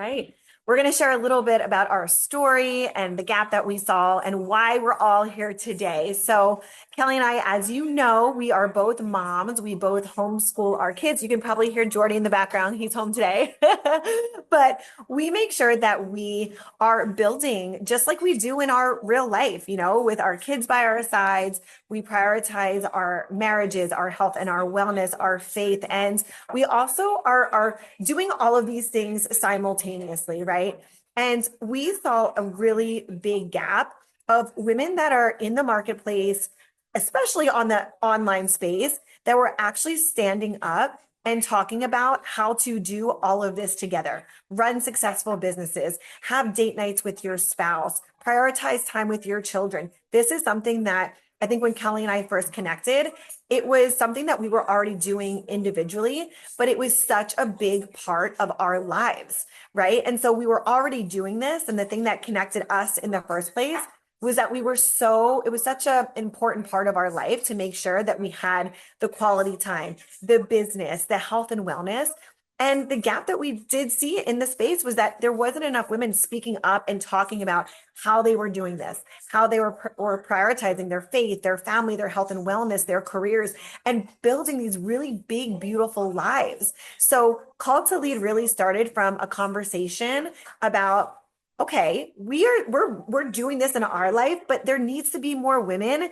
Right. We're going to share a little bit about our story and the gap that we saw and why we're all here today. So, Kelly and I, as you know, we are both moms. We both homeschool our kids. You can probably hear Jordy in the background. He's home today. But we make sure that we are building just like we do in our real life, with our kids by our sides. We prioritize our marriages, our health and our wellness, our faith. And we also are doing all of these things simultaneously, right? And we saw a really big gap of women that are in the marketplace, especially on the online space, that were actually standing up and talking about how to do all of this together, run successful businesses, have date nights with your spouse, prioritize time with your children. This is something that I think when Kelly and I first connected, it was something that we were already doing individually, but it was such a big part of our lives, right? And so we were already doing this. And the thing that connected us in the first place was that it was such an important part of our life to make sure that we had the quality time, the business, the health and wellness. And the gap that we did see in the space was that there wasn't enough women speaking up and talking about how they were doing this, how they were prioritizing their faith, their family, their health and wellness, their careers, and building these really big, beautiful lives. So Call to Lead really started from a conversation about, okay, we're doing this in our life, but there needs to be more women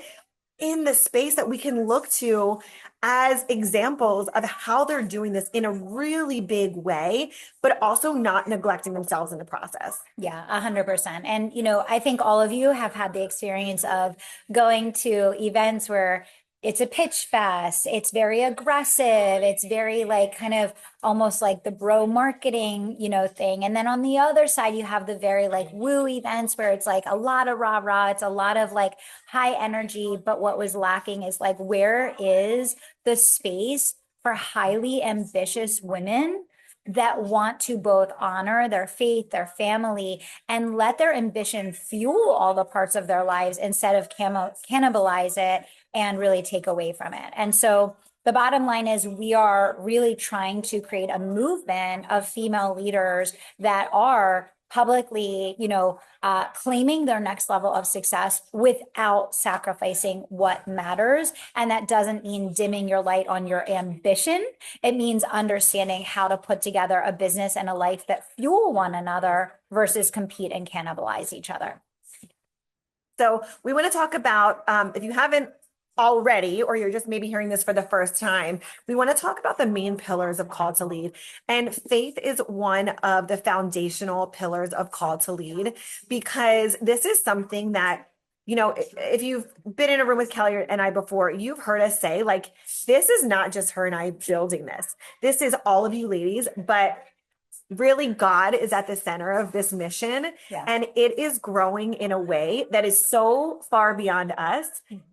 in the space that we can look to as examples of how they're doing this in a really big way, but also not neglecting themselves in the process. Yeah, 100%. And, I think all of you have had the experience of going to events where it's a pitch fest, it's very aggressive, it's very like kind of almost like the bro marketing, thing. And then on the other side, you have the very like woo events where it's like a lot of rah rah, it's a lot of like high energy. But what was lacking is like, where is the space for highly ambitious women that want to both honor their faith, their family, and let their ambition fuel all the parts of their lives instead of cannibalize it and really take away from it. And so the bottom line is we are really trying to create a movement of female leaders that are publicly, claiming their next level of success without sacrificing what matters. And that doesn't mean dimming your light on your ambition. It means understanding how to put together a business and a life that fuel one another versus compete and cannibalize each other. So we want to talk about, if you haven't already, or you're just maybe hearing this for the first time, we want to talk about the main pillars of Call to Lead. And faith is one of the foundational pillars of Call to Lead, because this is something that, if you've been in a room with Kelly and I before, you've heard us say, like, this is not just her and I building this. This is all of you ladies, but really God is at the center of this mission. Yeah. And it is growing in a way that is so far beyond us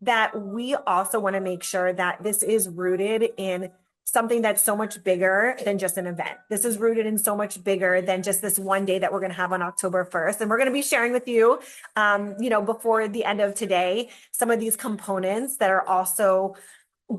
that we also want to make sure that this is rooted in something that's so much bigger than just an event. This is rooted in so much bigger than just this one day that we're going to have on October 1st. And we're going to be sharing with you, before the end of today, some of these components that are also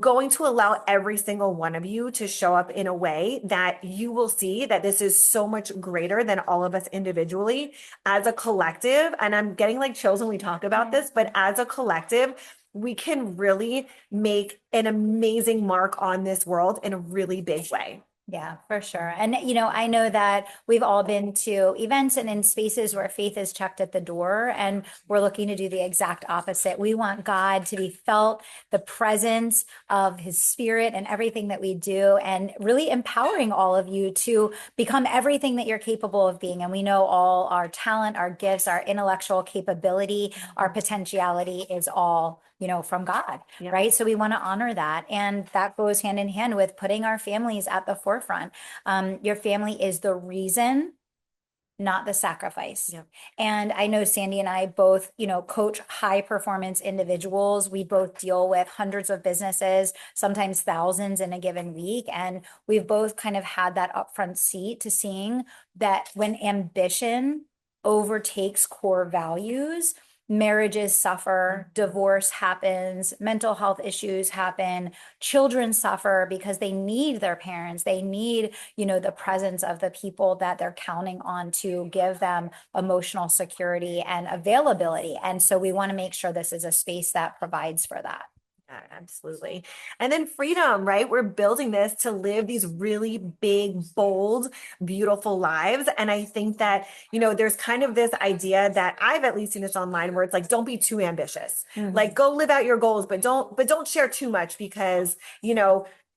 going to allow every single one of you to show up in a way that you will see that this is so much greater than all of us individually as a collective. And I'm getting like chills when we talk about this, but as a collective, we can really make an amazing mark on this world in a really big way. Yeah, for sure. And, I know that we've all been to events and in spaces where faith is checked at the door, and we're looking to do the exact opposite. We want God to be felt, the presence of his spirit and everything that we do, and really empowering all of you to become everything that you're capable of being. And we know all our talent, our gifts, our intellectual capability, our potentiality is all from God, Yeah. right? So we want to honor that. And that goes hand in hand with putting our families at the forefront. Your family is the reason, not the sacrifice. Yeah. And I know Sandi and I both, coach high performance individuals. We both deal with hundreds of businesses, sometimes thousands in a given week. And we've both kind of had that upfront seat to seeing that when ambition overtakes core values, marriages suffer, divorce happens, mental health issues happen, children suffer because they need their parents. They need, the presence of the people that they're counting on to give them emotional security and availability. And so we want to make sure this is a space that provides for that. Yeah, absolutely. And then freedom, right? We're building this to live these really big, bold, beautiful lives. And I think that, there's kind of this idea that I've at least seen this online where it's like, don't be too ambitious. Like go live out your goals, but don't share too much because,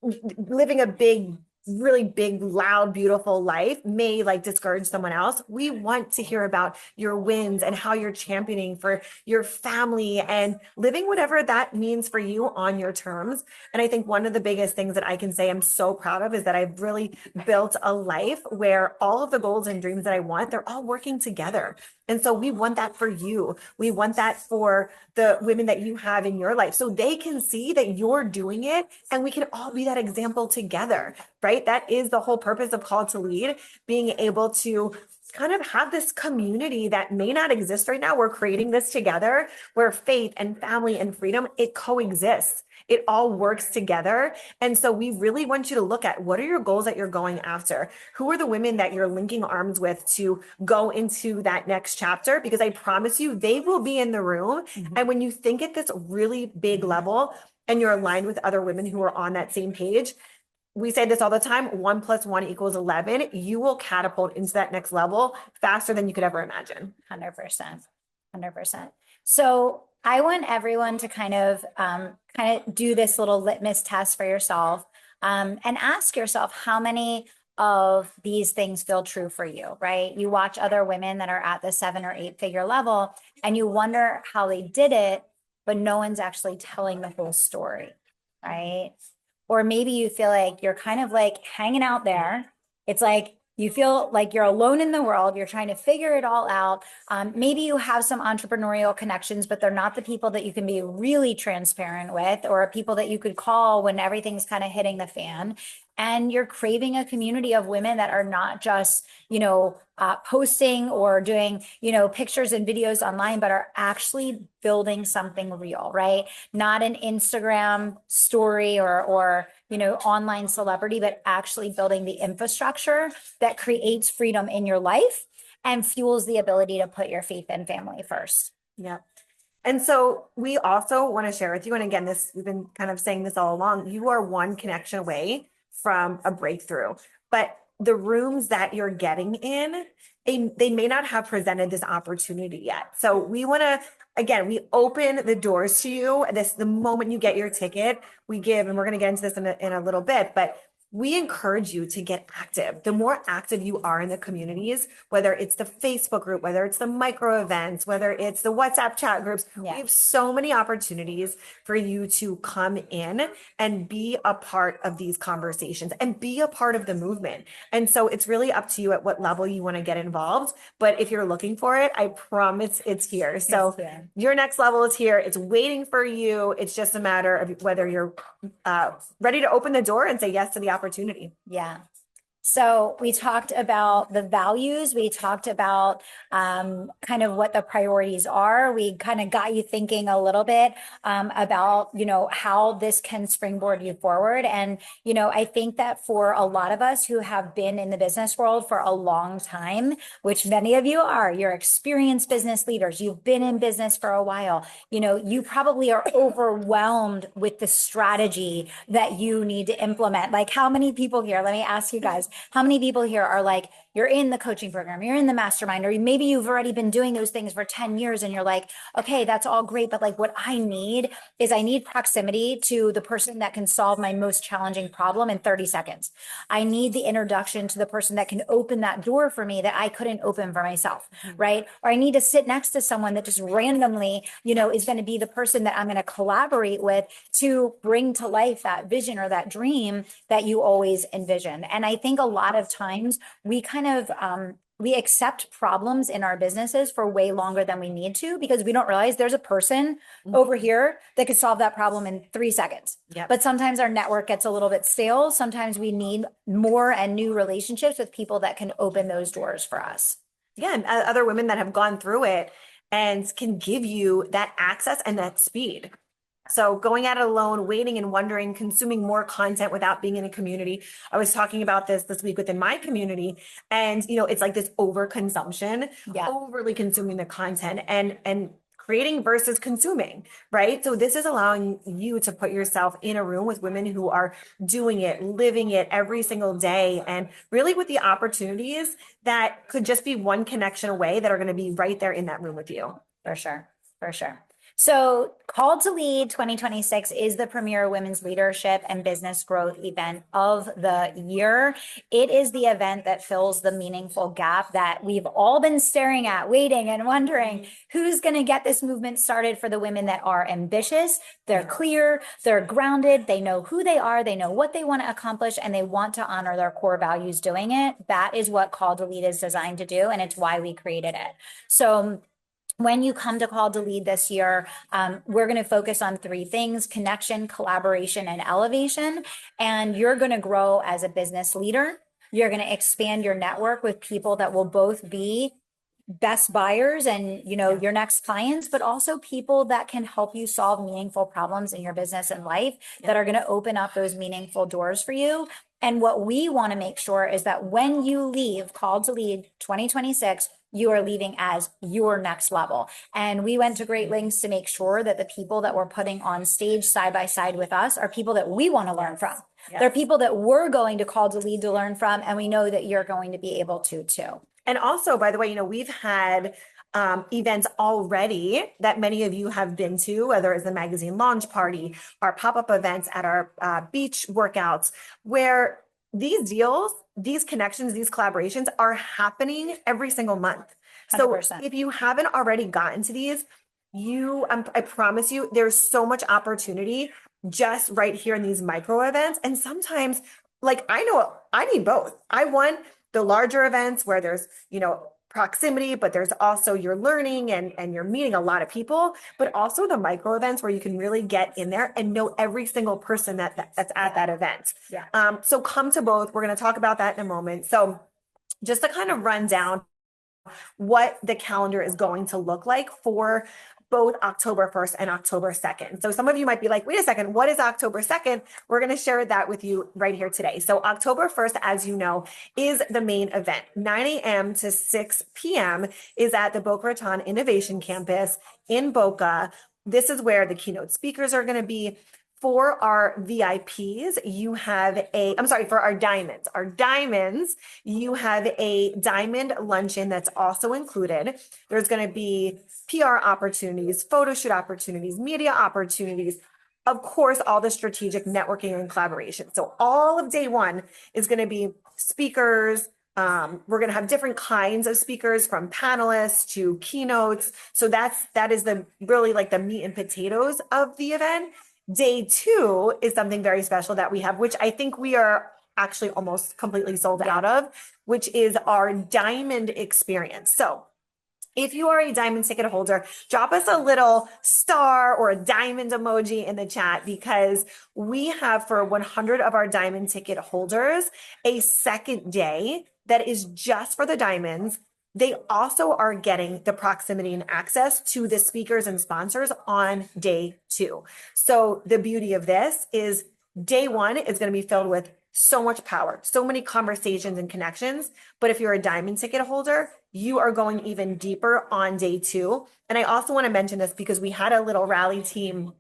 living a big, really big, loud, beautiful life may like discourage someone else. We want to hear about your wins and how you're championing for your family and living whatever that means for you on your terms. And I think one of the biggest things that I can say I'm so proud of is that I've really built a life where all of the goals and dreams that I want, they're all working together. And so we want that for you. We want that for the women that you have in your life so they can see that you're doing it and we can all be that example together, right? That is the whole purpose of Call to Lead, being able to kind of have this community that may not exist right now. We're creating this together where faith and family and freedom, it coexists. It all works together. And so we really want you to look at what are your goals that you're going after? Who are the women that you're linking arms with to go into that next chapter? Because I promise you, they will be in the room. And when you think at this really big level and you're aligned with other women who are on that same page, we say this all the time, 1 + 1 = 11. You will catapult into that next level faster than you could ever imagine. 100%. 100%. So I want everyone to kind of do this little litmus test for yourself, and ask yourself how many of these things feel true for you, right? You watch other women that are at the 7 or 8 figure level and you wonder how they did it, but no one's actually telling the whole story, right? Or maybe you feel like you're kind of like hanging out there. It's like you feel like you're alone in the world. You're trying to figure it all out. Maybe you have some entrepreneurial connections, but they're not the people that you can be really transparent with or people that you could call when everything's kind of hitting the fan. And you're craving a community of women that are not just, posting or doing, pictures and videos online, but are actually building something real, right? Not an Instagram story or online celebrity, but actually building the infrastructure that creates freedom in your life and fuels the ability to put your faith and family first. Yeah. And so we also want to share with you, and again, we've been kind of saying this all along, you are one connection away from a breakthrough, but the rooms that you're getting in, they may not have presented this opportunity yet. So we want to, again, we open the doors to you. The moment you get your ticket, we give, and we're going to get into this in a little bit, but we encourage you to get active. The more active you are in the communities, whether it's the Facebook group, whether it's the micro events, whether it's the WhatsApp chat groups, we have so many opportunities for you to come in and be a part of these conversations and be a part of the movement. And so it's really up to you at what level you want to get involved. But if you're looking for it, I promise it's here. So your next level is here. It's waiting for you. It's just a matter of whether you're ready to open the door and say yes to the opportunity. Yeah. So we talked about the values. We talked about kind of what the priorities are. We kind of got you thinking a little bit about, how this can springboard you forward. And, I think that for a lot of us who have been in the business world for a long time, which many of you are, you're experienced business leaders, you've been in business for a while, you probably are overwhelmed with the strategy that you need to implement. Like how many people here, let me ask you guys, how many people here are like, you're in the coaching program, you're in the mastermind, or maybe you've already been doing those things for 10 years and you're like, okay, that's all great. But like what I need proximity to the person that can solve my most challenging problem in 30 seconds. I need the introduction to the person that can open that door for me that I couldn't open for myself, right? Or I need to sit next to someone that just randomly, is going to be the person that I'm going to collaborate with to bring to life that vision or that dream that you always envisioned. And I think a lot of times we we accept problems in our businesses for way longer than we need to because we don't realize there's a person over here that could solve that problem in 3 seconds. But sometimes our network gets a little bit stale. Sometimes we need more and new relationships with people that can open those doors for us. Yeah, and other women that have gone through it and can give you that access and that speed. So going at it alone, waiting and wondering, consuming more content without being in a community. I was talking about this week within my community, and it's like this overconsumption, Yeah. overly consuming the content and creating versus consuming, right? So this is allowing you to put yourself in a room with women who are doing it, living it every single day, and really with the opportunities that could just be one connection away that are going to be right there in that room with you. For sure. For sure. So, Call to Lead 2026 is the premier women's leadership and business growth event of the year. It is the event that fills the meaningful gap that we've all been staring at, waiting and wondering who's going to get this movement started for the women that are ambitious, they're clear, they're grounded, they know who they are, they know what they want to accomplish, and they want to honor their core values doing it. That is what Call to Lead is designed to do, and it's why we created it. So, when you come to Call to Lead this year, we're going to focus on three things: connection, collaboration, and elevation. And you're going to grow as a business leader. You're going to expand your network with people that will both be best buyers and your next clients, but also people that can help you solve meaningful problems in your business and life that are going to open up those meaningful doors for you. And what we want to make sure is that when you leave Call to Lead 2026, you are leaving as your next level. And we went to great lengths to make sure that the people that we're putting on stage side by side with us are people that we want to learn from. They're people that we're going to Call to Lead to learn from, and we know that you're going to be able to too. And also, by the way, we've had events already that many of you have been to, whether it's the magazine launch party, our pop-up events at our beach workouts, where these deals, these connections, these collaborations are happening every single month. 100%. So if you haven't already gotten to these, I promise you, there's so much opportunity just right here in these micro events. And sometimes, like, I know I need both. I want the larger events where there's, proximity, but there's also you're learning and you're meeting a lot of people, but also the micro events where you can really get in there and know every single person that's at that event. Yeah. So come to both. We're going to talk about that in a moment. So just to kind of run down what the calendar is going to look like for both October 1st and October 2nd. So some of you might be like, wait a second, what is October 2nd? We're going to share that with you right here today. So October 1st, as you know, is the main event. 9 a.m. to 6 p.m. is at the Boca Raton Innovation Campus in Boca. This is where the keynote speakers are going to be. For our VIPs, for our diamonds, you have a diamond luncheon that's also included. There's going to be PR opportunities, photo shoot opportunities, media opportunities, of course, all the strategic networking and collaboration. So all of day one is going to be speakers. We're going to have different kinds of speakers, from panelists to keynotes. So that is really like the meat and potatoes of the event. Day two is something very special that we have, which I think we are actually almost completely sold out of, which is our diamond experience. So if you are a diamond ticket holder, drop us a little star or a diamond emoji in the chat, because we have, for 100 of our diamond ticket holders, a second day that is just for the diamonds. They also are getting the proximity and access to the speakers and sponsors on day two. So the beauty of this is day one is going to be filled with so much power, so many conversations and connections. But if you're a diamond ticket holder, you are going even deeper on day two. And I also want to mention this because we had a little rally team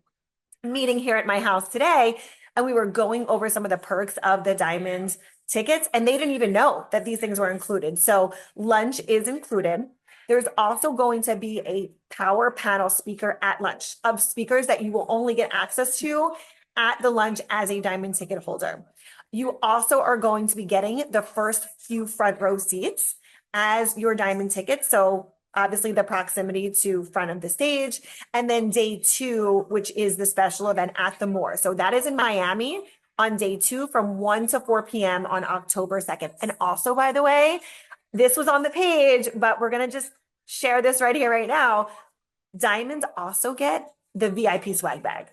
meeting here at my house today, and we were going over some of the perks of the diamond tickets, and they didn't even know that these things were included. So lunch is included. There's also going to be a power panel speaker at lunch, of speakers that you will only get access to at the lunch as a diamond ticket holder. You also are going to be getting the first few front row seats as your diamond ticket. So obviously the proximity to front of the stage. And then day two, which is the special event at the Moore. So that is in Miami on day two from 1 to 4 p.m. on October 2nd. And also, by the way, this was on the page, but we're going to just share this right here, right now. Diamonds also get the VIP swag bag.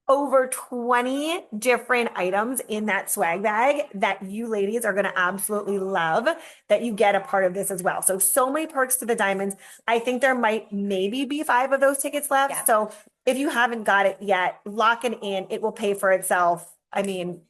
over 20 different items in that swag bag that you ladies are going to absolutely love that you get a part of this as well. So, so many perks to the diamonds. I think there might maybe be 5 of those tickets left. Yeah. So if you haven't got it yet, lock it in. It will pay for itself. I mean,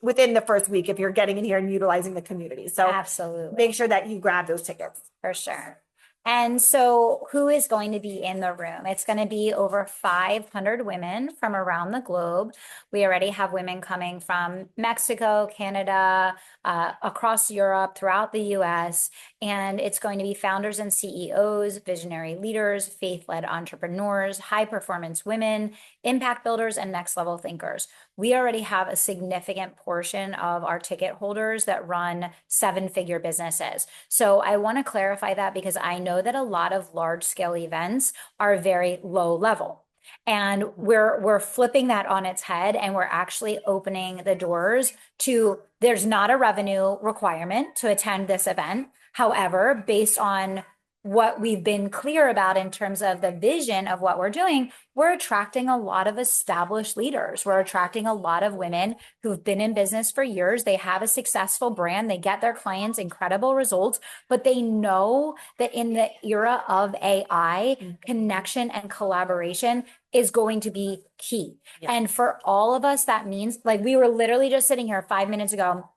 within the first week if you're getting in here and utilizing the community. So Absolutely. make sure that you grab those tickets. For sure. And so, who is going to be in the room? It's going to be over 500 women from around the globe. We already have women coming from Mexico, Canada, across Europe, throughout the US. And it's going to be founders and CEOs, visionary leaders, faith-led entrepreneurs, high-performance women, impact builders, and next-level thinkers. We already have a significant portion of our ticket holders that run 7-figure businesses. So I want to clarify that because I know that a lot of large-scale events are very low level. And we're flipping that on its head, and we're actually opening the doors to, there's not a revenue requirement to attend this event. However, based on what we've been clear about in terms of the vision of what we're doing, we're attracting a lot of established leaders. We're attracting a lot of women who've been in business for years. They have a successful brand. They get their clients incredible results, but they know that in the era of AI, connection and collaboration is going to be key. Yeah. And for all of us, that means, like, we were literally just sitting here 5 minutes ago,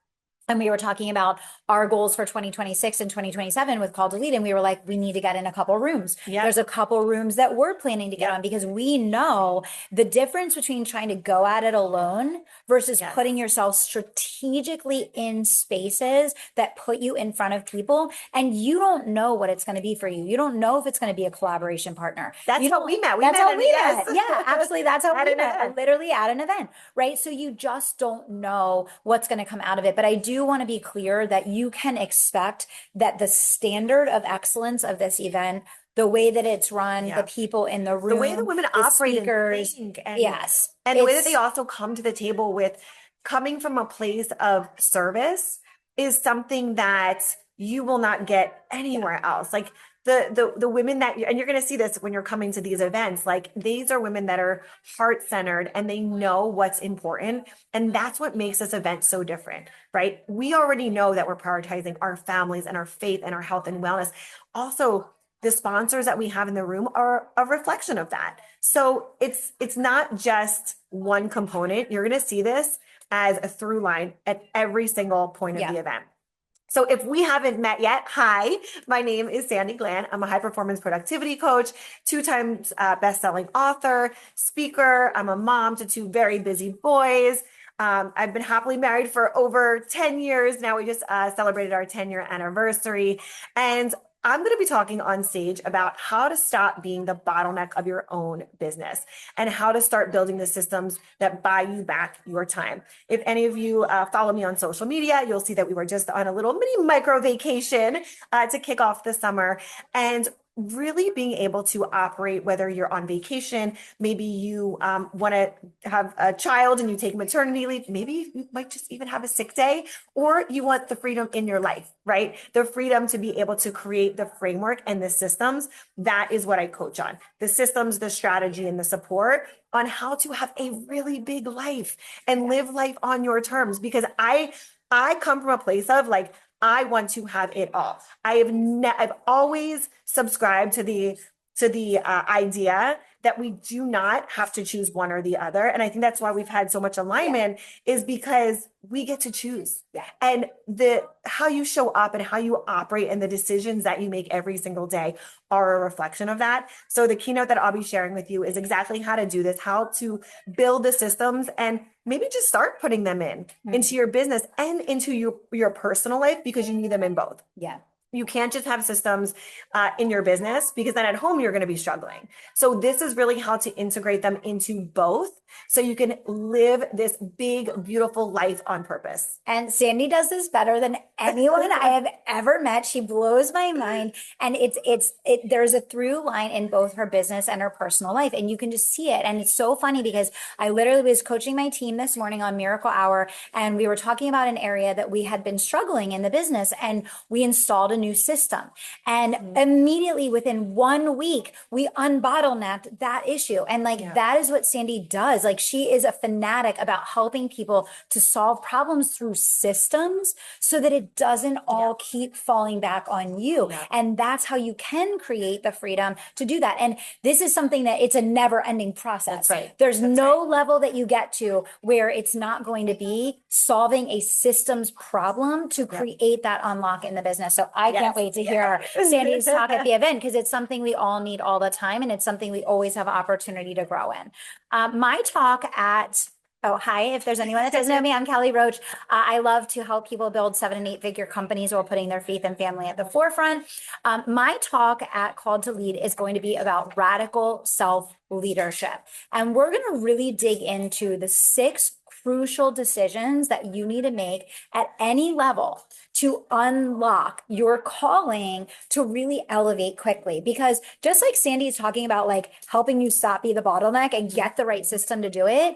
and we were talking about our goals for 2026 and 2027 with Call to Lead. And we were like, we need to get in a couple rooms. Yep. There's a couple rooms that we're planning to get on because we know the difference between trying to go at it alone versus putting yourself strategically in spaces that put you in front of people. And you don't know what it's going to be for you. You don't know if it's going to be a collaboration partner. That's how we met. That's how we met. Yeah, absolutely. That's how we met. Literally at an event, right? So you just don't know what's going to come out of it. But I do want to be clear that you can expect that the standard of excellence of this event, the way that it's run, the people in the room, the way the women operate, speakers, and the way that they also come to the table with coming from a place of service is something that you will not get anywhere else. Like the women that, and you're going to see this when you're coming to these events, like these are women that are heart-centered and they know what's important. And that's what makes this event so different, right? We already know that we're prioritizing our families and our faith and our health and wellness. Also, the sponsors that we have in the room are a reflection of that. So it's not just one component. You're going to see this as a through line at every single point of the event. So if we haven't met yet, hi, my name is Sandi Glandt. I'm a high performance productivity coach, 2 times best-selling author, speaker. I'm a mom to 2 very busy boys. I've been happily married for over 10 years. Now we just celebrated our 10-year anniversary. And I'm going to be talking on stage about how to stop being the bottleneck of your own business and how to start building the systems that buy you back your time. If any of you follow me on social media, you'll see that we were just on a little mini micro vacation to kick off the summer. And really being able to operate, whether you're on vacation, maybe you want to have a child and you take maternity leave, maybe you might just even have a sick day, or you want the freedom in your life, right? The freedom to be able to create the framework and the systems. That is what I coach on. The systems, the strategy, and the support on how to have a really big life and live life on your terms. Because I come from a place of like, I want to have it all. I've always subscribed to the idea that we do not have to choose one or the other. And I think that's why we've had so much alignment is because we get to choose. And how you show up and how you operate and the decisions that you make every single day are a reflection of that. So the keynote that I'll be sharing with you is exactly how to do this, how to build the systems and maybe just start putting them into your business and into your personal life because you need them in both. Yeah. You can't just have systems in your business because then at home you're going to be struggling. So this is really how to integrate them into both so you can live this big, beautiful life on purpose. And Sandi does this better than anyone I have ever met. She blows my mind. And there's a through line in both her business and her personal life. And you can just see it. And it's so funny because I literally was coaching my team this morning on Miracle Hour. And we were talking about an area that we had been struggling in the business. And we installed a new system. And immediately within 1 week, we unbottlenecked that issue. And like that is what Sandi does. Like she is a fanatic about helping people to solve problems through systems so that it doesn't all keep falling back on you. And that's how you can create the freedom to do that. And this is something that it's a never ending process. There's no level that you get to where it's not going to be solving a systems problem to create that unlock in the business. So I can't wait to hear Sandi's talk at the event because it's something we all need all the time. And it's something we always have opportunity to grow in. My talk at Oh, hi. If there's anyone that doesn't know me, I'm Kelly Roach. I love to help people build 7 and 8 figure companies while putting their faith and family at the forefront. My talk at Called to Lead is going to be about radical self-leadership. And we're going to really dig into the 6 crucial decisions that you need to make at any level to unlock your calling to really elevate quickly. Because just like Sandi is talking about, like helping you stop be the bottleneck and get the right system to do it,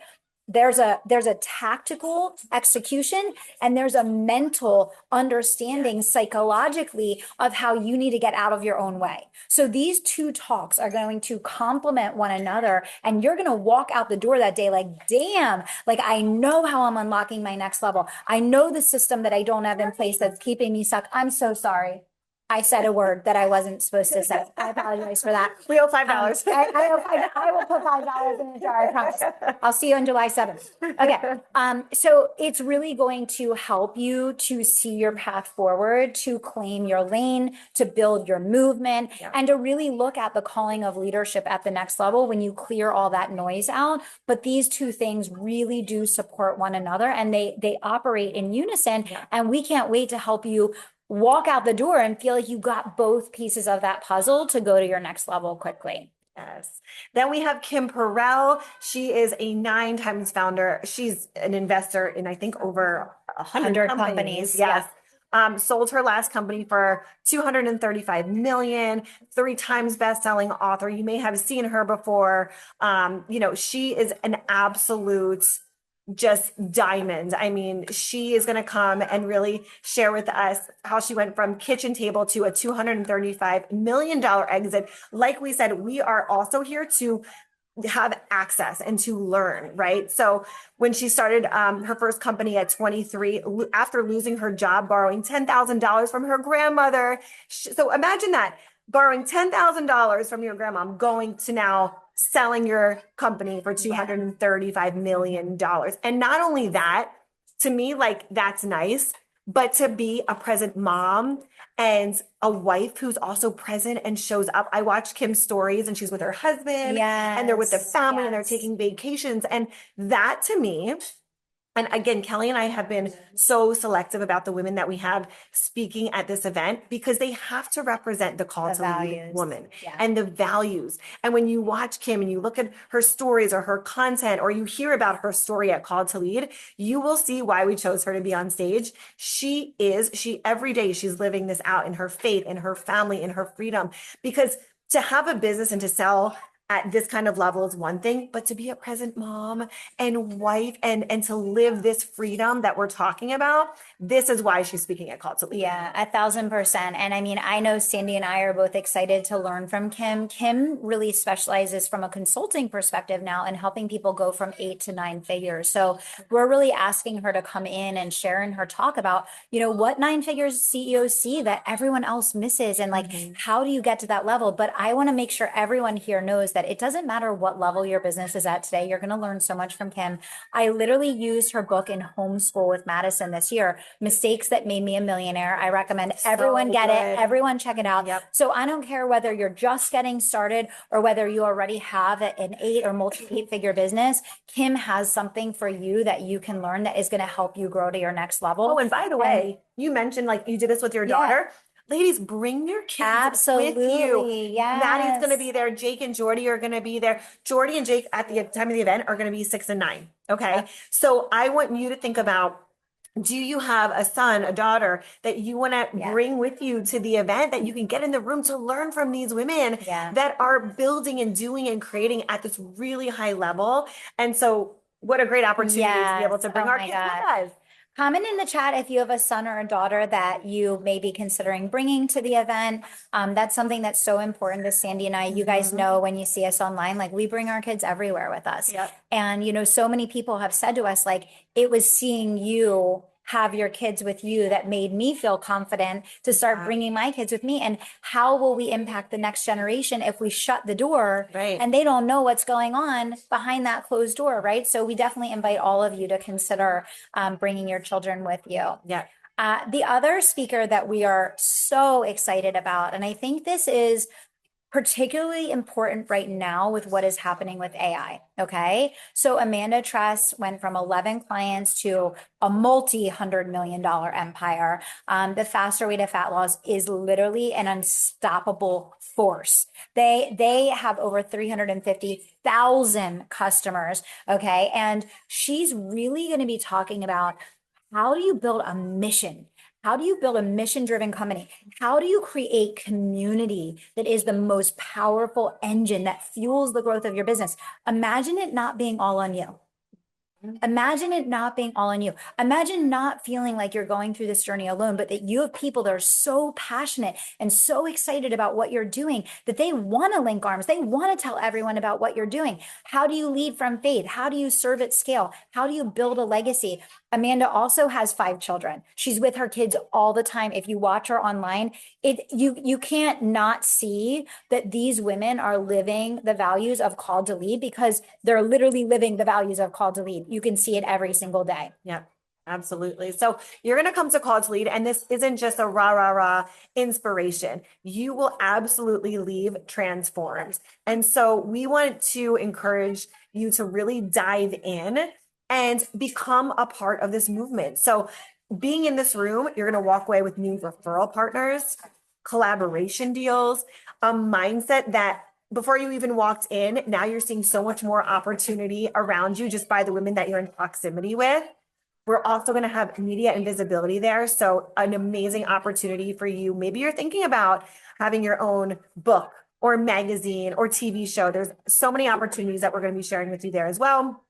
there's a tactical execution and there's a mental understanding psychologically of how you need to get out of your own way. So these 2 talks are going to complement one another and you're going to walk out the door that day like, damn, like I know how I'm unlocking my next level. I know the system that I don't have in place that's keeping me stuck. I'm so sorry. I said a word that I wasn't supposed to say. I apologize for that. We owe $5. I will put $5 in the jar, I promise. I'll see you on July 7th. Okay. So it's really going to help you to see your path forward, to claim your lane, to build your movement, and to really look at the calling of leadership at the next level when you clear all that noise out. But these 2 things really do support one another and they operate in unison. And we can't wait to help you walk out the door and feel like you got both pieces of that puzzle to go to your next level quickly. Yes. Then we have Kim Perrell. She is a 9 times founder. She's an investor in, I think, over 100 companies. Yes. Sold her last company for $235 million, 3 times best-selling author. You may have seen her before. She is an absolute just diamond. I mean, she is going to come and really share with us how she went from kitchen table to a $235 million exit. Like we said, we are also here to have access and to learn, right? So when she started her first company at 23, after losing her job, borrowing $10,000 from her grandmother. So imagine that, borrowing $10,000 from your grandma, going to now selling your company for $235 million. And not only that, to me, like that's nice, but to be a present mom and a wife who's also present and shows up. I watch Kim's stories and she's with her husband and they're with the family and they're taking vacations. And that to me, and again, Kelly and I have been so selective about the women that we have speaking at this event because they have to represent the call to lead woman and the values. And when you watch Kim and you look at her stories or her content, or you hear about her story at Call to Lead, you will see why we chose her to be on stage. She every day she's living this out in her faith, in her family, in her freedom, because to have a business and to sell at this kind of level is one thing, but to be a present mom and wife and to live this freedom that we're talking about, this is why she's speaking at Call to Lead. Yeah, 1,000%. And I mean, I know Sandi and I are both excited to learn from Kim. Kim really specializes from a consulting perspective now in helping people go from 8 to 9 figures. So we're really asking her to come in and share in her talk about, what 9 figures CEOs see that everyone else misses and like, how do you get to that level? But I want to make sure everyone here knows that it doesn't matter what level your business is at today. You're going to learn so much from Kim. I literally used her book in homeschool with Madison this year, Mistakes That Made Me a Millionaire. I recommend everyone get it. Everyone check it out. So I don't care whether you're just getting started or whether you already have an 8 or multi-8 figure business. Kim has something for you that you can learn that is going to help you grow to your next level. Oh, and by the way, you mentioned like you did this with your daughter. Ladies, bring your kids with you. Yes. Maddie's going to be there. Jake and Jordy are going to be there. Jordy and Jake at the time of the event are going to be 6 and 9. Okay. So I want you to think about, do you have a son, a daughter that you want to bring with you to the event that you can get in the room to learn from these women that are building and doing and creating at this really high level? And so what a great opportunity to be able to bring our kids with us. Comment in the chat if you have a son or a daughter that you may be considering bringing to the event. That's something that's so important to Sandi and I. You guys know when you see us online, like we bring our kids everywhere with us. Yep. And, so many people have said to us, like, it was seeing you have your kids with you that made me feel confident to start bringing my kids with me. And how will we impact the next generation if we shut the door and they don't know what's going on behind that closed door, right? So we definitely invite all of you to consider bringing your children with you. Yeah. The other speaker that we are so excited about, and I think this is particularly important right now with what is happening with AI. Okay. So Amanda Tress went from 11 clients to a multi-$100 million empire. The Faster Way to Fat Loss is literally an unstoppable force. They have over 350,000 customers. Okay. And she's really going to be talking about how do you build a mission? How do you build a mission-driven company? How do you create community that is the most powerful engine that fuels the growth of your business? Imagine it not being all on you. Imagine it not being all on you. Imagine not feeling like you're going through this journey alone, but that you have people that are so passionate and so excited about what you're doing that they want to link arms. They want to tell everyone about what you're doing. How do you lead from faith? How do you serve at scale? How do you build a legacy? Amanda also has 5 children. She's with her kids all the time. If you watch her online, you can't not see that these women are living the values of Called to Lead because they're literally living the values of Called to Lead. You can see it every single day. Yeah. Absolutely. So you're going to come to Call to Lead, and this isn't just a rah, rah, rah inspiration. You will absolutely leave transformed. And so we want to encourage you to really dive in and become a part of this movement. So being in this room, you're going to walk away with new referral partners, collaboration deals, a mindset that before you even walked in, now you're seeing so much more opportunity around you just by the women that you're in proximity with. We're also going to have media and visibility there. So an amazing opportunity for you. Maybe you're thinking about having your own book or magazine or TV show. There's so many opportunities that we're going to be sharing with you there as well.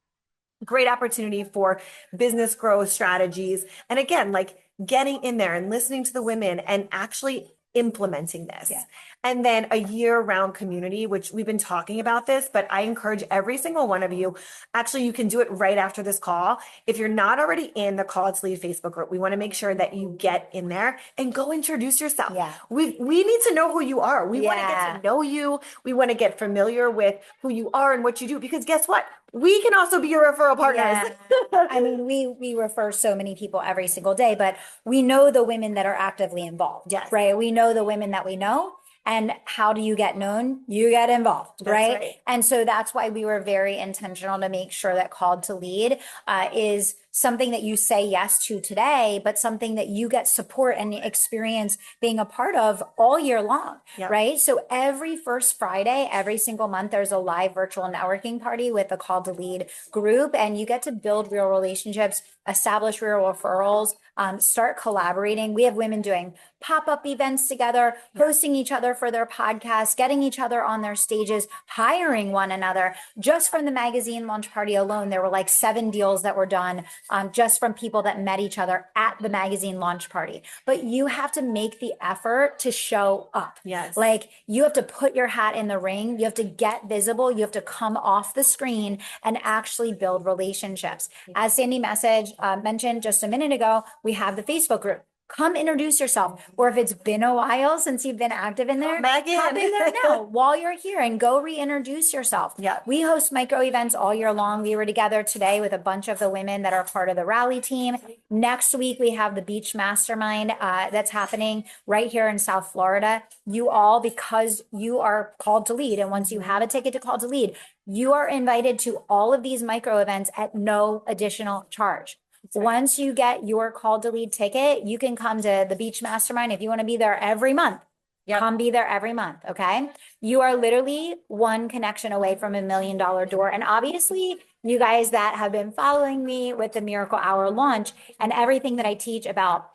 Great opportunity for business growth strategies. And again, like getting in there and listening to the women and actually implementing this. Yeah. And then a year-round community, which we've been talking about this, but I encourage every single one of you, actually, you can do it right after this call. If you're not already in the Call to Lead Facebook group, we want to make sure that you get in there and go introduce yourself. Yeah. We need to know who you are. We want to get to know you. We want to get familiar with who you are and what you do, because guess what? We can also be your referral partners. Yeah. I mean, we refer so many people every single day, but we know the women that are actively involved. Yes. Right. We know the women that we know. And how do you get known? You get involved, right? And so that's why we were very intentional to make sure that Called to Lead is something that you say yes to today, but something that you get support and experience being a part of all year long, right? So every first Friday, every single month, there's a live virtual networking party with the Called to Lead group, and you get to build real relationships, establish real referrals, start collaborating. We have women doing pop-up events together, hosting each other for their podcasts, getting each other on their stages, hiring one another. Just from the magazine launch party alone, there were like 7 deals that were done just from people that met each other at the magazine launch party. But you have to make the effort to show up. Yes. Like you have to put your hat in the ring. You have to get visible. You have to come off the screen and actually build relationships. As Sandi mentioned just a minute ago, we have the Facebook group. Come introduce yourself. Or if it's been a while since you've been active in there, hop in there now while you're here and go reintroduce yourself. Yeah. We host micro events all year long. We were together today with a bunch of the women that are part of the rally team. Next week, we have the Beach Mastermind that's happening right here in South Florida. You all, because you are called to lead, and once you have a ticket to Call to Lead, you are invited to all of these micro events at no additional charge. Once you get your Called to Lead ticket, you can come to the Beach Mastermind if you want to be there every month. Come be there every month. Okay. You are literally one connection away from $1 million door. And obviously, you guys that have been following me with the Miracle Hour launch and everything that I teach about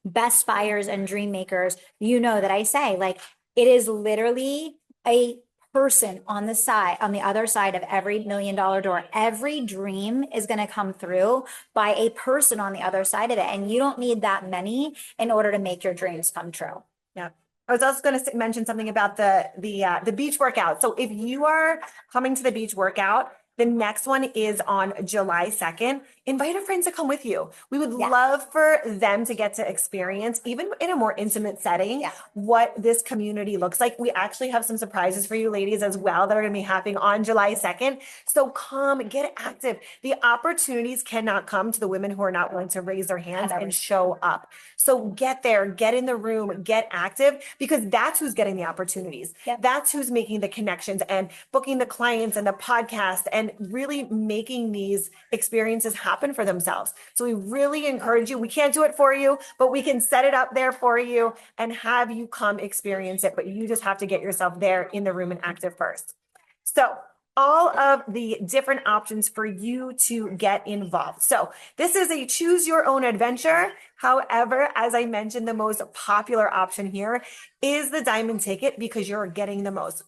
best buyers and dream makers, you know that I say like it is literally a person on the side, on the other side of every $1 million door. Every dream is going to come through by a person on the other side of it. And you don't need that many in order to make your dreams come true. Yeah. I was also going to mention something about the beach workout. So if you are coming to the beach workout, the next one is on July 2nd. Invite a friend to come with you. We would love for them to get to experience, even in a more intimate setting, what this community looks like. We actually have some surprises for you ladies as well that are going to be happening on July 2nd. So come get active. The opportunities cannot come to the women who are not willing to raise their hands and show up. So get there, get in the room, get active, because that's who's getting the opportunities. That's who's making the connections and booking the clients and the podcast and really making these experiences happen for themselves. So we really encourage you. We can't do it for you, but we can set it up there for you and have you come experience it. But you just have to get yourself there in the room and active first. So all of the different options for you to get involved. So this is a choose your own adventure. However, as I mentioned, the most popular option here is the diamond ticket because you're getting the most.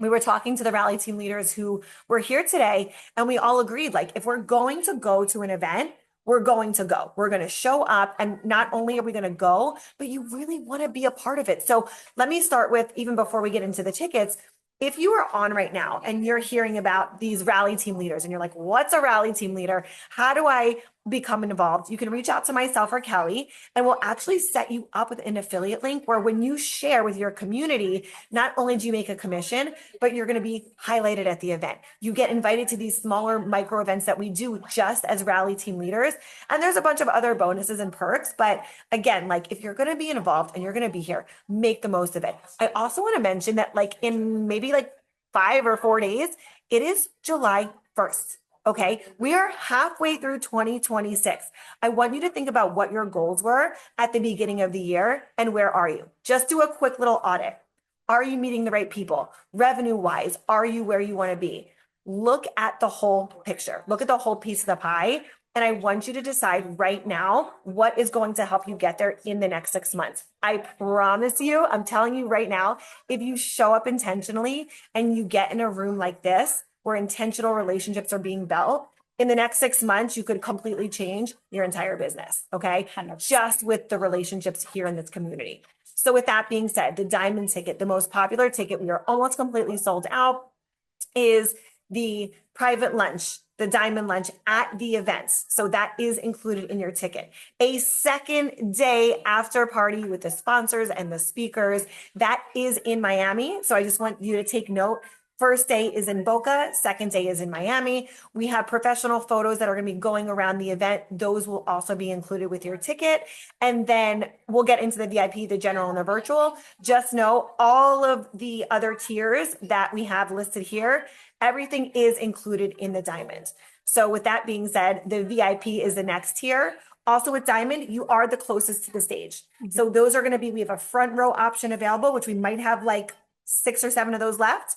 We were talking to the rally team leaders who were here today, and we all agreed, like, if we're going to go to an event, we're going to go. We're going to show up, and not only are we going to go, but you really want to be a part of it. So let me start with, even before we get into the tickets, if you are on right now and you're hearing about these rally team leaders and you're like, what's a rally team leader? How do I become involved? You can reach out to myself or Kelly, and we'll actually set you up with an affiliate link where when you share with your community, not only do you make a commission, but you're going to be highlighted at the event. You get invited to these smaller micro events that we do just as rally team leaders. And there's a bunch of other bonuses and perks. But again, like if you're going to be involved and you're going to be here, make the most of it. I also want to mention that like in maybe like 5 or 4 days, it is July 1st. Okay, we are halfway through 2026. I want you to think about what your goals were at the beginning of the year and where are you? Just do a quick little audit. Are you meeting the right people? Revenue wise, are you where you want to be? Look at the whole picture. Look at the whole piece of the pie. And I want you to decide right now what is going to help you get there in the next 6 months. I promise you, I'm telling you right now, if you show up intentionally and you get in a room like this, where intentional relationships are being built, in the next 6 months, you could completely change your entire business. Okay. 100%. Just with the relationships here in this community. So with that being said, the diamond ticket, the most popular ticket, we are almost completely sold out, is the private lunch, the diamond lunch at the events. So that is included in your ticket. A second day after party with the sponsors and the speakers, that is in Miami. So I just want you to take note. First day is in Boca, second day is in Miami. We have professional photos that are going to be going around the event. Those will also be included with your ticket. And then we'll get into the VIP, the general, and the virtual. Just know all of the other tiers that we have listed here, everything is included in the diamond. So with that being said, the VIP is the next tier. Also with diamond, you are the closest to the stage. So those are going to be, we have a front row option available, which we might have like 6 or 7 of those left.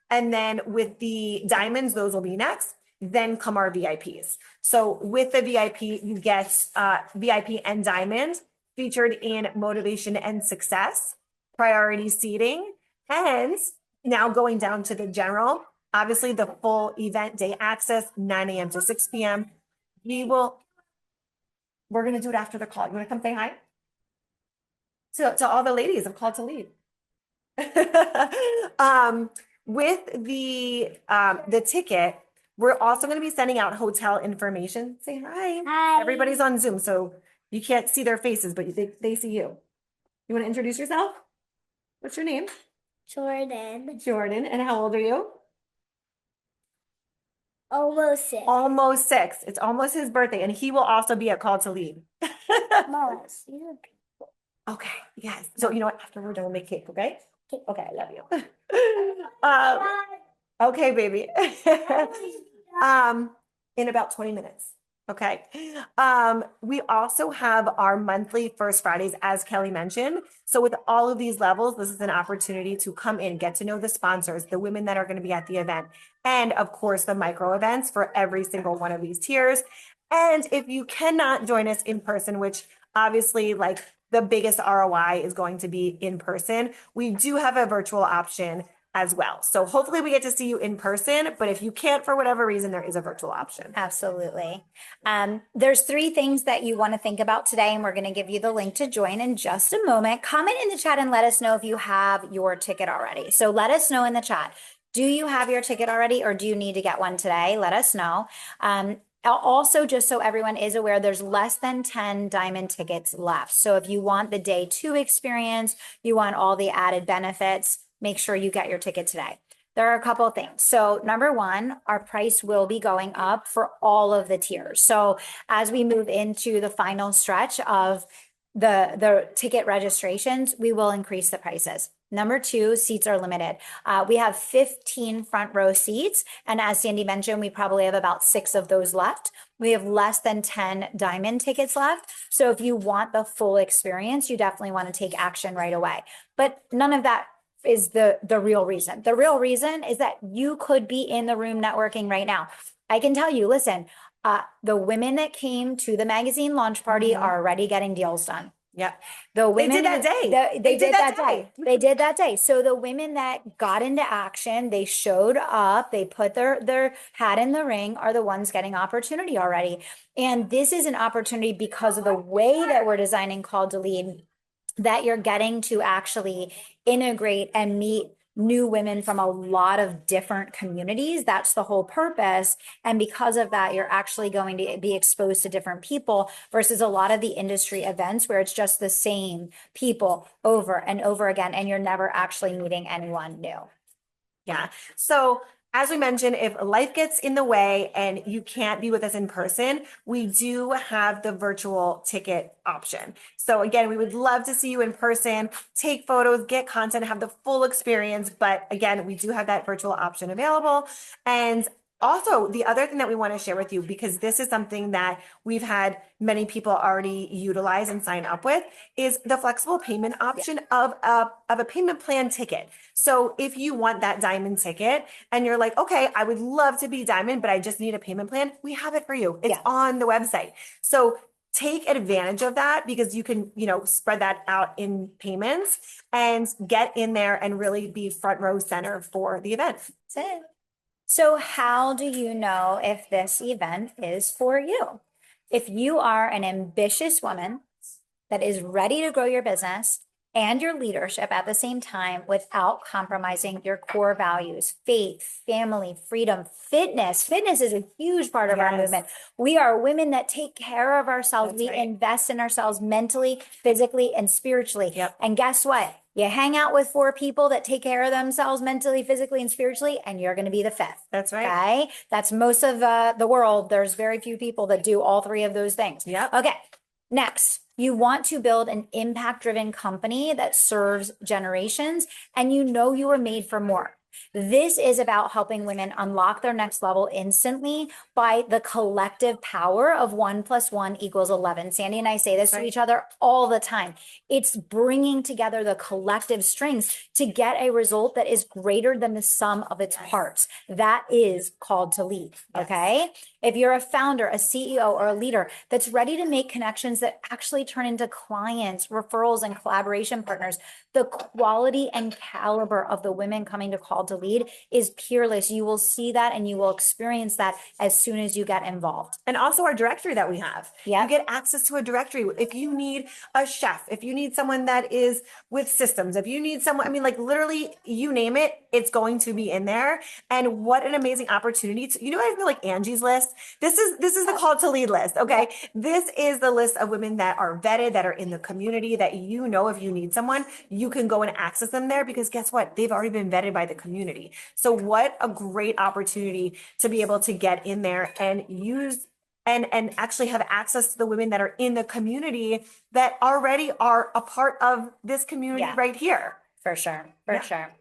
And then with the diamonds, those will be next. Then come our VIPs. So with the VIP, you get VIP and diamond featured in motivation and success, priority seating, and now going down to the general, obviously the full event day access, 9 a.m. to 6 p.m. We're going to do it after the call. You want to come say hi? To all the ladies, I'm called to lead. With the ticket, we're also going to be sending out hotel information. Say hi. Hi. Everybody's on Zoom, so you can't see their faces, but they see you. You want to introduce yourself? What's your name? Jordan. Jordan. And how old are you? Almost 6. Almost 6. It's almost his birthday, and he will also be at Call to Lead. Almost. Okay. Yes. So you know what? After we're done, we'll make cake. Okay. Okay. I love you. Okay, baby. In about 20 minutes. Okay. We also have our monthly First Fridays, as Kelly mentioned. So with all of these levels, this is an opportunity to come in, get to know the sponsors, the women that are going to be at the event, and of course, the micro events for every single one of these tiers. And if you cannot join us in person, which obviously like the biggest ROI is going to be in person, we do have a virtual option as well. So hopefully we get to see you in person, but if you can't for whatever reason, there is a virtual option. Absolutely. There's 3 things that you want to think about today, and we're going to give you the link to join in just a moment. Comment in the chat and let us know if you have your ticket already. So let us know in the chat. Do you have your ticket already, or do you need to get one today? Let us know. Also, just so everyone is aware, there's less than 10 diamond tickets left. So if you want the day 2 experience, you want all the added benefits, make sure you get your ticket today. There are a couple of things. So number 1, our price will be going up for all of the tiers. So as we move into the final stretch of the ticket registrations, we will increase the prices. Number 2, seats are limited. We have 15 front row seats. And as Sandi mentioned, we probably have about 6 of those left. We have less than 10 diamond tickets left. So if you want the full experience, you definitely want to take action right away. But none of that is the real reason. The real reason is that you could be in the room networking right now. I can tell you, listen, the women that came to the magazine launch party are already getting deals done. Yeah. The women did that day. They did that day. They did that day. So the women that got into action, they showed up, they put their hat in the ring, are the ones getting opportunity already. And this is an opportunity because of the way that we're designing Call to Lead, that you're getting to actually integrate and meet new women from a lot of different communities. That's the whole purpose. And because of that, you're actually going to be exposed to different people versus a lot of the industry events where it's just the same people over and over again, and you're never actually meeting anyone new. Yeah. So as we mentioned, if life gets in the way and you can't be with us in person, we do have the virtual ticket option. So again, we would love to see you in person, take photos, get content, have the full experience. But again, we do have that virtual option available. And also, the other thing that we want to share with you, because this is something that we've had many people already utilize and sign up with, is the flexible payment option of a payment plan ticket. So if you want that diamond ticket and you're like, okay, I would love to be diamond, but I just need a payment plan, we have it for you. It's on the website. So take advantage of that, because you can, spread that out in payments and get in there and really be front row center for the event. That's it. So how do you know if this event is for you? If you are an ambitious woman that is ready to grow your business and your leadership at the same time without compromising your core values, faith, family, freedom, fitness. Fitness is a huge part of our movement. We are women that take care of ourselves. That's right. Invest in ourselves mentally, physically, and spiritually. Yep. And guess what? You hang out with 4 people that take care of themselves mentally, physically, and spiritually, and you're going to be the 5th. That's right. Okay. That's most of the world. There's very few people that do all 3 of those things. Yep. Okay. Next, you want to build an impact-driven company that serves generations, and you are made for more. This is about helping women unlock their next level instantly by the collective power of 1 + 1 = 11. Sandi and I say this to each other all the time. It's bringing together the collective strengths to get a result that is greater than the sum of its parts. That is called to lead. Okay. If you're a founder, a CEO, or a leader that's ready to make connections that actually turn into clients, referrals, and collaboration partners, the quality and caliber of the women coming to Call to Lead is peerless. You will see that and you will experience that as soon as you get involved. And also our directory that we have. Yeah. You get access to a directory. If you need a chef, if you need someone that is with systems, if you need someone, literally you name it, it's going to be in there. And what an amazing opportunity to, I feel like Angie's list. This is the Call to Lead list. Okay. This is the list of women that are vetted, that are in the community, that if you need someone, you can go and access them there, because guess what? They've already been vetted by the community. So what a great opportunity to be able to get in there and use and actually have access to the women that are in the community that already are a part of this community right here. For sure. For sure.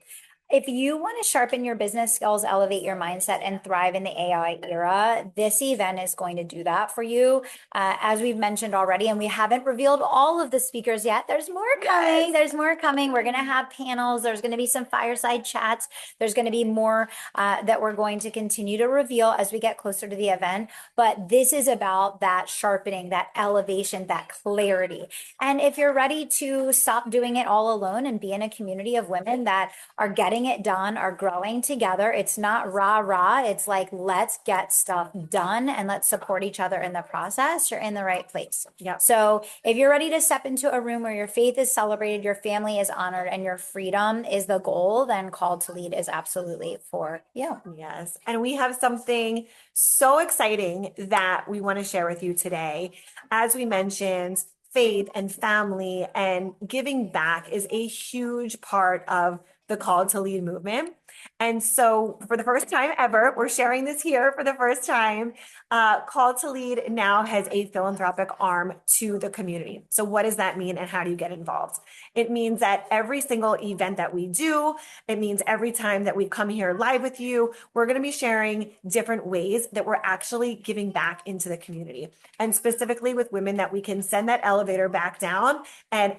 If you want to sharpen your business skills, elevate your mindset, and thrive in the AI era, this event is going to do that for you. As we've mentioned already, and we haven't revealed all of the speakers yet, there's more coming. Yes. There's more coming. We're going to have panels. There's going to be some fireside chats. There's going to be more that we're going to continue to reveal as we get closer to the event. But this is about that sharpening, that elevation, that clarity. And if you're ready to stop doing it all alone and be in a community of women that are getting getting it done are growing together. It's not rah rah. It's like, let's get stuff done and let's support each other in the process. You're in the right place. Yep. So if you're ready to step into a room where your faith is celebrated, your family is honored, and your freedom is the goal, then Called to Lead is absolutely for you. Yes. And we have something so exciting that we want to share with you today. As we mentioned, faith and family and giving back is a huge part of the Call to Lead movement. And so, for the first time ever, we're sharing this here for the first time. Call to Lead now has a philanthropic arm to the community. So, what does that mean and how do you get involved? It means that every single event that we do, it means every time that we come here live with you, we're going to be sharing different ways that we're actually giving back into the community. And specifically with women, that we can send that elevator back down and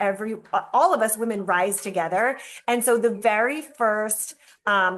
all of us women rise together. And so the very first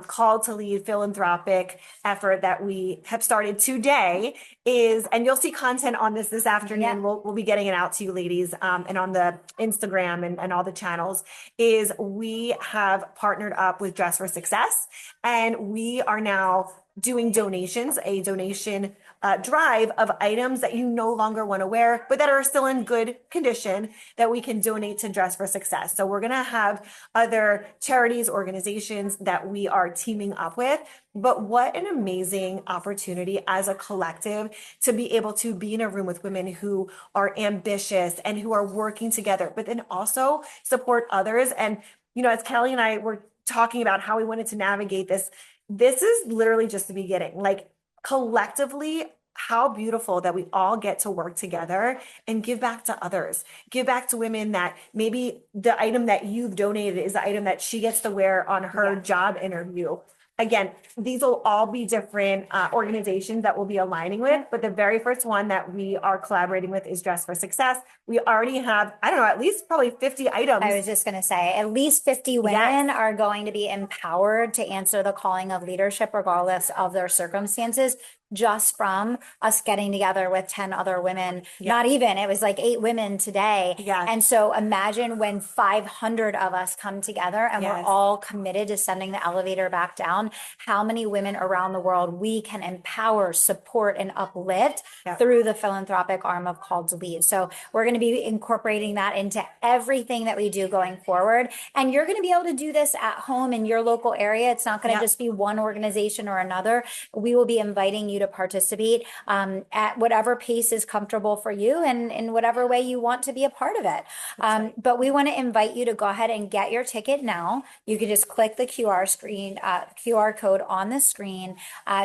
Call to Lead philanthropic effort that we have started today is, and you'll see content on this afternoon. Yeah. We'll be getting it out to you ladies, and on the Instagram and all the channels, is we have partnered up with Dress for Success, and we are now doing donations, a donation drive of items that you no longer want to wear, but that are still in good condition, that we can donate to Dress for Success. So we're going to have other charities, organizations that we are teaming up with. But what an amazing opportunity as a collective to be able to be in a room with women who are ambitious and who are working together, but then also support others. And, as Kelly and I were talking about how we wanted to navigate this is literally just the beginning. Like, collectively, how beautiful that we all get to work together and give back to others, give back to women that maybe the item that you've donated is the item that she gets to wear on her job interview. Again, these will all be different organizations that we'll be aligning with, but the very first one that we are collaborating with is Dress for Success. We already have, I don't know, at least probably 50 items. I was just going to say, at least 50 women are going to be empowered to answer the calling of leadership, regardless of their circumstances, just from us getting together with 10 other women. Not even, it was like 8 women today. Yeah. And so imagine when 500 of us come together and we're all committed to sending the elevator back down, how many women around the world we can empower, support, and uplift through the philanthropic arm of Called to Lead. So we're going to be incorporating that into everything that we do going forward. And you're going to be able to do this at home in your local area. It's not going to just be one organization or another. We will be inviting you to participate at whatever pace is comfortable for you and in whatever way you want to be a part of it. But we want to invite you to go ahead and get your ticket now. You can just click the QR code on the screen.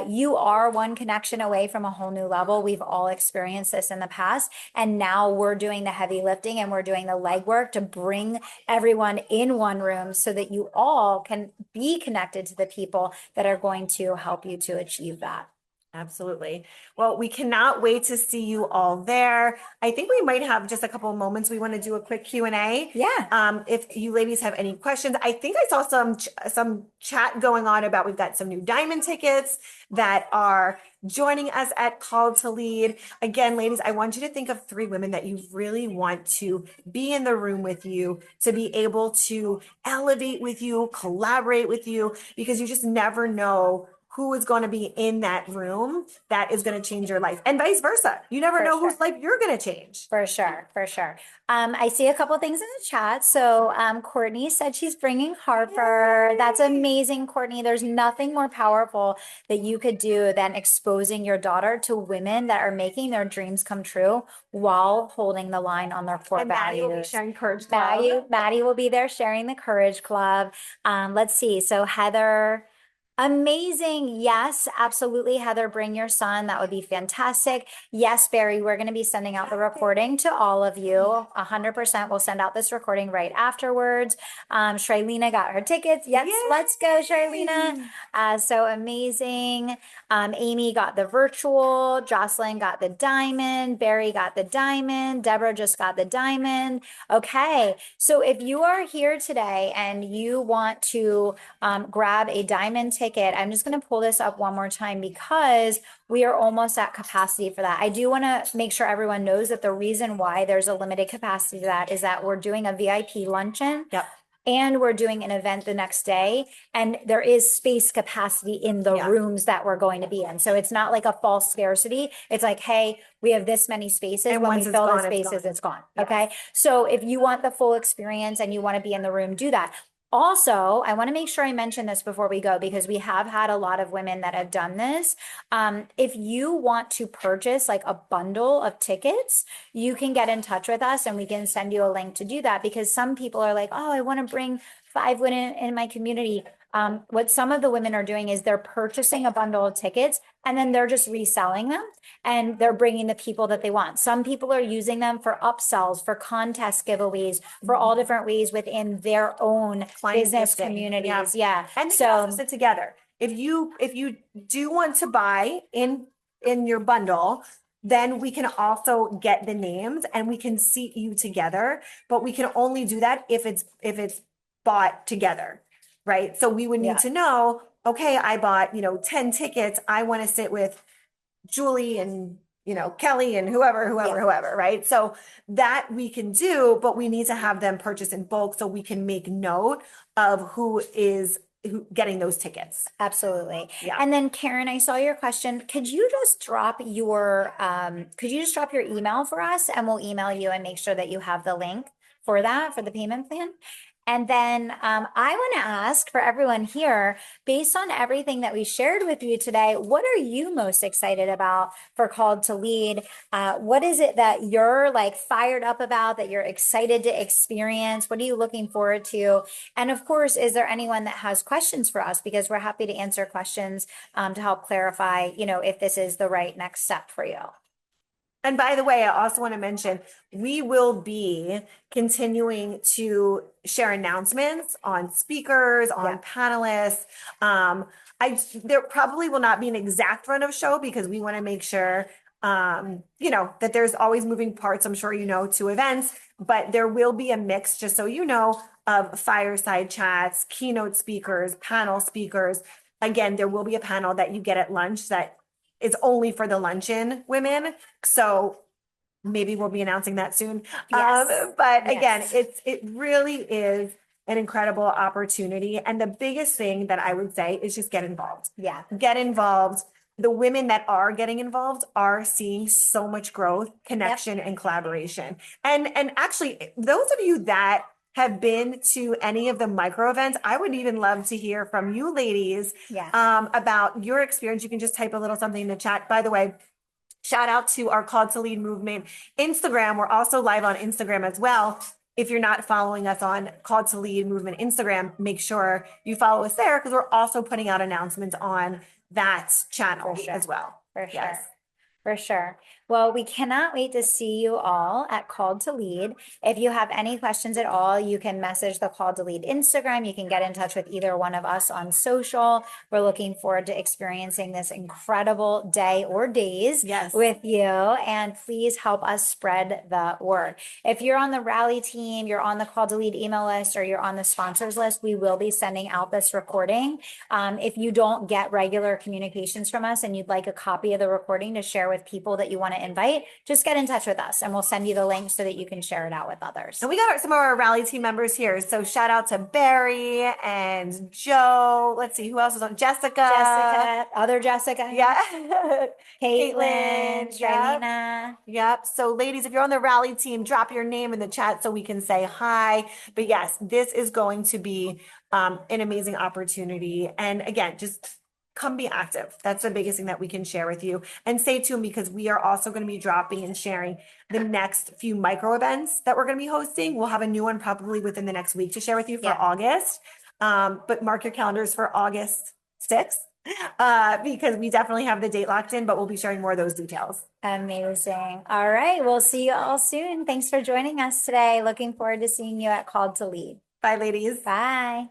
You are one connection away from a whole new level. We've all experienced this in the past, and now we're doing the heavy lifting and we're doing the legwork to bring everyone in one room so that you all can be connected to the people that are going to help you to achieve that. Absolutely. Well, we cannot wait to see you all there. I think we might have just a couple of moments. We want to do a quick Q&A. Yeah. If you ladies have any questions, I think I saw some chat going on about, we've got some new diamond tickets that are joining us at Called to Lead. Again, ladies, I want you to think of 3 women that you really want to be in the room with you, to be able to elevate with you, collaborate with you, because you just never know who is going to be in that room that is going to change your life, and vice versa. You never know whose life you're going to change. For sure, for sure. I see a couple things in the chat. So Courtney said she's bringing Harper. Yay. That's amazing, Courtney. There's nothing more powerful that you could do than exposing your daughter to women that are making their dreams come true while holding the line on their core values. Maddie will be sharing Courage Club. Maddie will be there sharing the Courage Club. Let's see. So Heather. Amazing. Yes, absolutely. Heather, bring your son. That would be fantastic. Yes, Barry, we're going to be sending out the recording to all of you. 100%. We'll send out this recording right afterwards. Shrilena got her tickets. Yes, yay. Let's go, Shrilena. So amazing. Amy got the virtual. Jocelyn got the diamond. Barry got the diamond. Deborah just got the diamond. Okay. So if you are here today and you want to grab a diamond ticket, I'm just going to pull this up one more time because we are almost at capacity for that. I do want to make sure everyone knows that the reason why there's a limited capacity to that is that we're doing a VIP luncheon. and we're doing an event the next day, and there is space capacity in the Yeah. rooms that we're going to be in. So it's not like a false scarcity. It's like, hey, we have this many spaces. And When we once it's fill the gone, it's spaces, gone. it's gone. Yes. Okay. So if you want the full experience and you want to be in the room, do that. Also, I want to make sure I mention this before we go, because we have had a lot of women that have done this. If you want to purchase like a bundle of tickets, you can get in touch with us and we can send you a link to do that, because some people are like, oh, I want to bring 5 women in my community. What some of the women are doing is they're purchasing a bundle of tickets and then they're just reselling them and they're bringing the people that they want. Some people are using them for upsells, for contest giveaways, for all different ways within their own Client business gifting. communities. Yeah. And they So can also sit together. If you do want to buy in your bundle, then we can also get the names and we can seat you together, but we can only do that if it's bought together, right? So we would need Yeah. to know, okay, I bought, 10 tickets. I want to sit with Julie and Kelly and whoever, right? So that we can do, but we need to have them purchase in bulk so we can make note of who getting those tickets. absolutely. Yeah. And then Karen, I saw your question. Could you just drop your email for us and we'll email you and make sure that you have the link for that, for the payment plan? And then I want to ask for everyone here, based on everything that we shared with you today, what are you most excited about for Called to Lead? What is it that you're like fired up about, that you're excited to experience? What are you looking forward to? And of course, is there anyone that has questions for us? Because we're happy to answer questions to help clarify, if this is the right next step for you. And by the way, I also want to mention, we will be continuing to share announcements on speakers, on panelists. There probably will not be an exact run of show because we want to make sure, that there's always moving parts, I'm sure to events, but there will be a mix, just so you know, of fireside chats, keynote speakers, panel speakers. Again, there will be a panel that you get at lunch that is only for the luncheon women. So maybe we'll be announcing that soon. Yes. But again, Yes. it really is an incredible opportunity. And the biggest thing that I would say is just get involved. Yeah. Get involved. The women that are getting involved are seeing so much growth, connection, and collaboration. And actually, those of you that have been to any of the micro events, I would even love to hear from you ladies about your experience. You can just type a little something in the chat. By the way, shout out to our Called to Lead movement Instagram. We're also live on Instagram as well. If you're not following us on Called to Lead movement Instagram, make sure you follow us there, because we're also putting out announcements on that channel as well. For sure. Yes. For sure. Well, we cannot wait to see you all at Called to Lead. If you have any questions at all, you can message the Called to Lead Instagram. You can get in touch with either one of us on social. We're looking forward to experiencing this incredible day or days with you. And please help us spread the word. If you're on the rally team, you're on the Called to Lead email list, or you're on the sponsors list, we will be sending out this recording. If you don't get regular communications from us and you'd like a copy of the recording to share with people that you want to invite, just get in touch with us and we'll send you the link so that you can share it out with others. And we got some of our rally team members here. So shout out to Barry and Joe. Let's see, who else is on? Jessica, other Jessica. Yeah. Caitlin, Yep. Charlena. Yep. So ladies, if you're on the rally team, drop your name in the chat so we can say hi. But yes, this is going to be an amazing opportunity. And again, just come be active. That's the biggest thing that we can share with you. And stay tuned, because we are also going to be dropping and sharing the next few micro events that we're going to be hosting. We'll have a new one probably within the next week to share with you for August. But mark your calendars for August 6th. Because we definitely have the date locked in, but we'll be sharing more of those details. Amazing. All right. We'll see you all soon. Thanks for joining us today. Looking forward to seeing you at Called to Lead. Bye, ladies. Bye.